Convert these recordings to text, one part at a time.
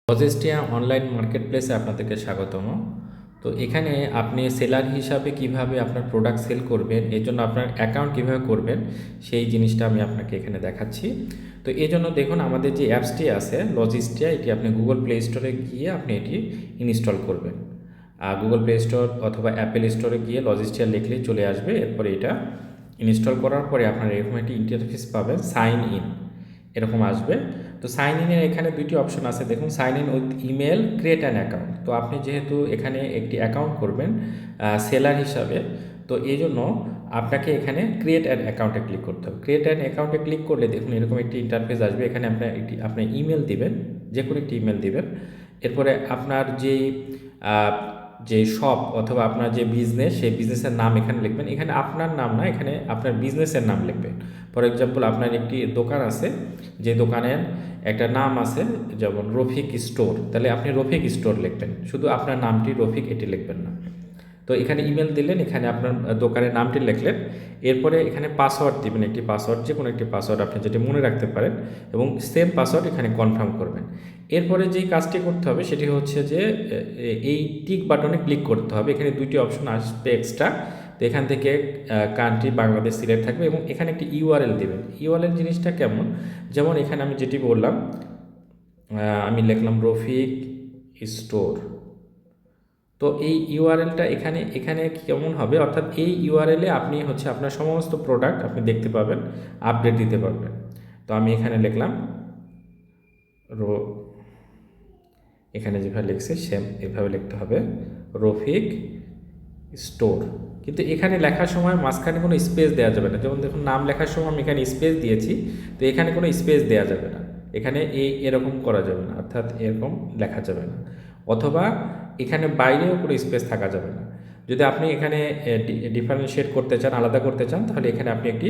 লজিস্টিয়া online মার্কেটপ্লেসে আপনাদেরকে স্বাগতম। তো এখানে আপনি সেলার হিসাবে কিভাবে আপনার প্রোডাক্ট সেল করবেন, এর জন্য আপনার অ্যাকাউন্ট কিভাবে করবেন সেই জিনিসটা আমি আপনাকে এখানে দেখাচ্ছি। তো এই জন্য দেখুন আমাদের যে অ্যাপসটি আছে লজিস্টিয়া, এটি আপনি গুগল প্লে স্টোরে গিয়ে আপনি এটি ইনস্টল করবেন। গুগল প্লে স্টোর অথবা অ্যাপেল স্টোরে গিয়ে লজিস্টিয়া লিখলেই চলে আসবে। এরপরে এটা ইনস্টল করার পরে আপনারা এরকম একটি ইন্টারফেস পাবেন, সাইন ইন এরকম আসবে। তো সাইন ইনের এখানে দুইটি অপশন আছে, দেখুন sign in with email, create an account. তো আপনি যেহেতু এখানে একটি অ্যাকাউন্ট করবেন সেলার হিসাবে, তো এই জন্য আপনাকে এখানে ক্রিয়েট অ্যান অ্যাকাউন্টে ক্লিক করতে হবে। ক্রিয়েট অ্যান অ্যাকাউন্টে ক্লিক করলে দেখুন এরকম একটি ইন্টারফেস আসবে। এখানে আপনি ইমেল দিবেন, যে কোনো একটি ইমেল দিবেন। এরপরে আপনার যে শপ অথবা আপনার যে বিজনেস, সেই বিজনেসের নাম এখানে লিখবেন। এখানে আপনার নাম না, এখানে আপনার বিজনেসের নাম লিখবেন। ফর এক্সাম্পল আপনার একটি দোকান আছে, যে দোকানের একটা নাম আছে যেমন রফিক স্টোর, তাহলে আপনি রফিক স্টোর লিখবেন, শুধু আপনার নামটি রফিক এটি লিখবেন না। তো এখানে ইমেল দিলেন, এখানে আপনার দোকানের নামটি লিখলেন। এরপরে এখানে পাসওয়ার্ড দিবেন, একটি পাসওয়ার্ড, যে কোনো একটি পাসওয়ার্ড আপনি যেটি মনে রাখতে পারেন, এবং সেম পাসওয়ার্ড এখানে কনফার্ম করবেন। এরপরে যেই কাজটি করতে হবে সেটি হচ্ছে যে এই টিক বাটনে ক্লিক করতে হবে। এখানে দুইটি অপশন আসবে এক্সট্রা। তো এখান থেকে কান্ট্রি বাংলাদেশ সিলেক্ট থাকবে, এবং এখানে একটি ইউআরএল দেবেন। ইউআরএল জিনিসটা কেমন, যেমন এখানে আমি যেটি বললাম, আমি লিখলাম রফিক স্টোর। তো এই ইউআরএলটা এখানে এখানে কেমন হবে, অর্থাৎ এই ইউআরএলে আপনি হচ্ছে আপনার সমস্ত প্রোডাক্ট আপনি দেখতে পাবেন, আপডেট দিতে পারবেন। তো আমি এখানে লিখলাম এখানে যেভাবে লিখছে সেম এভাবে লিখতে হবে, রফিক স্টোর। কিন্তু এখানে লেখার সময় মাঝখানে কোনো স্পেস দেওয়া যাবে না। যেমন দেখুন নাম লেখার সময় আমি এখানে স্পেস দিয়েছি, তো এখানে কোনো স্পেস দেওয়া যাবে না। এখানে এরকম করা যাবে না, অর্থাৎ এরকম লেখা যাবে না। অথবা এখানে বাইরেও কোনো স্পেস থাকা যাবে না। যদি আপনি এখানে ডিফারেন্সিয়েট করতে চান, আলাদা করতে চান, তাহলে এখানে আপনি একটি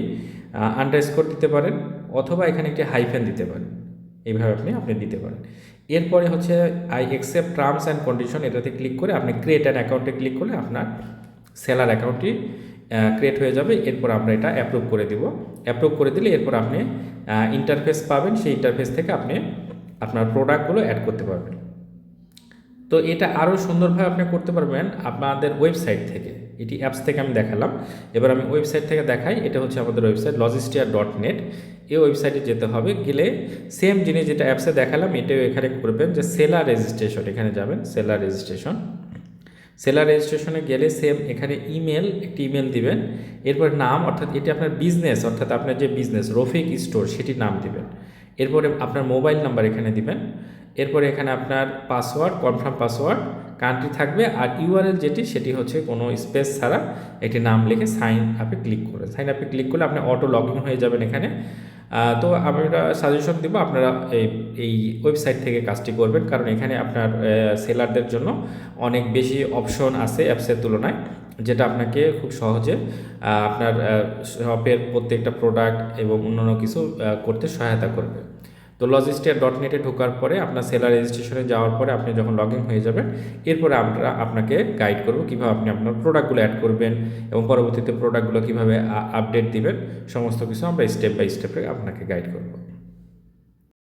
আন্ডারস্কোর দিতে পারেন, অথবা এখানে একটি হাইফেন দিতে পারেন। এইভাবে আপনি দিতে পারেন। এরপরে হচ্ছে I accept terms and condition, এটাতে ক্লিক করে আপনি ক্রিয়েট অ্যান অ্যাকাউন্টে ক্লিক করলে আপনার সেলার অ্যাকাউন্টটি ক্রিয়েট হয়ে যাবে। এরপর আমরা এটা অ্যাপ্রুভ করে দিব। অ্যাপ্রুভ করে দিলে এরপর আপনি ইন্টারফেস পাবেন, সেই ইন্টারফেস থেকে আপনি আপনার প্রোডাক্টগুলো অ্যাড করতে পারবেন। তো এটা আরও সুন্দরভাবে আপনি করতে পারবেন আপনাদের ওয়েবসাইট থেকে। এটি অ্যাপস থেকে আমি দেখালাম, এবার আমি ওয়েবসাইট থেকে দেখাই। এটা হচ্ছে আমাদের ওয়েবসাইট logistia.net। এই ওয়েবসাইটে যেতে হবে, গেলে সেম জিনিস যেটা অ্যাপসে দেখালাম এটাও এখানে করবেন, যে সেলার রেজিস্ট্রেশন, এখানে যাবেন সেলার রেজিস্ট্রেশন। সেলার রেজিস্ট্রেশনে গেলে সেম এখানে একটি ইমেল দিবেন। এরপর নাম, অর্থাৎ এটি আপনার বিজনেস, অর্থাৎ আপনার যে বিজনেস রফিক স্টোর সেটির নাম দিবেন। এরপরে আপনার মোবাইল নাম্বার এখানে দিবেন। এরপরে এখানে আপনার পাসওয়ার্ড, কনফার্ম পাসওয়ার্ড, কান্ট্রি থাকবে, আর ইউআরএল সেটি হচ্ছে কোনো স্পেস ছাড়া একটি নাম লিখে সাইন আপে ক্লিক করে, সাইন আপে ক্লিক করলে আপনি অটো লগ ইন হয়ে যাবেন এখানে। তো আমরা সাজেশন দেবো আপনারা এই ওয়েবসাইট থেকে কাজটি করবেন, কারণ এখানে আপনার সেলারদের জন্য অনেক বেশি অপশন আছে অ্যাপসের তুলনায়, যেটা আপনাকে খুব সহজে আপনার শপের প্রত্যেকটা প্রোডাক্ট এবং অন্যান্য কিছু করতে সহায়তা করবে। তো logistia.net ঢোকার পরে আপনার সেলার রেজিস্ট্রেশনে যাওয়ার পরে আপনি যখন লগ ইন হয়ে যাবেন, এরপরে আমরা আপনাকে গাইড করব কীভাবে আপনি আপনার প্রোডাক্টগুলো অ্যাড করবেন, এবং পরবর্তীতে প্রোডাক্টগুলো কীভাবে আপডেট দিবেন, সমস্ত কিছু আমরা স্টেপ বাই স্টেপে আপনাকে গাইড করব।